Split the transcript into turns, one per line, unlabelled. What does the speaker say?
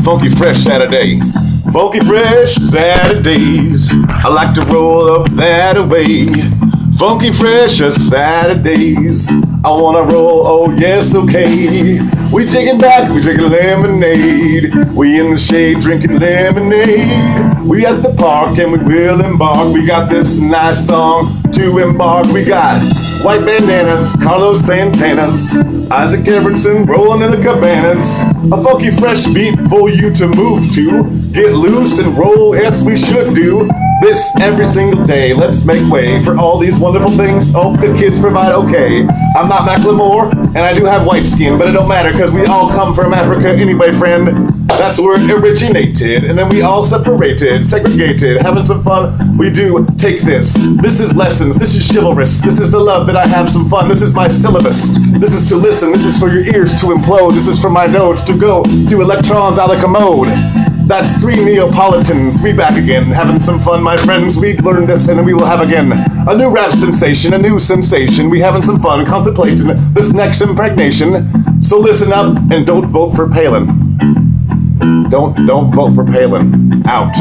Funky Fresh Saturday. Funky Fresh Saturdays, I like to roll up that way. Funky Fresh Saturdays, I wanna roll, oh yes, okay. We taking back, we drinking lemonade. We in the shade drinking lemonade. We at the park and we will embark. We got this nice song to embark. We got white bandanas, Carlos Santana's, Isaac Everson rolling in the cabanas. A funky fresh beat for you to move to. Get loose and roll, yes we should do this every single day. Let's make way for all these wonderful things. Oh, the kids provide, okay. I'm not Macklemore, and I do have white skin, but it don't matter, because we all come from Africa anyway, friend. That's where it originated, and then we all separated, segregated, having some fun. We do take this. This is lessons, this is chivalrous. This is the love that I have some fun. This is my syllabus. This is to listen, this is for your ears to implode. This is for my nodes to go to electrons out of commode. That's 3 Neapolitans, we back again, having some fun, my friends. We learned this and we will have again a new rap sensation, a new sensation. We having some fun contemplating this next impregnation. So listen up and don't vote for Palin. Don't vote for Palin. Out.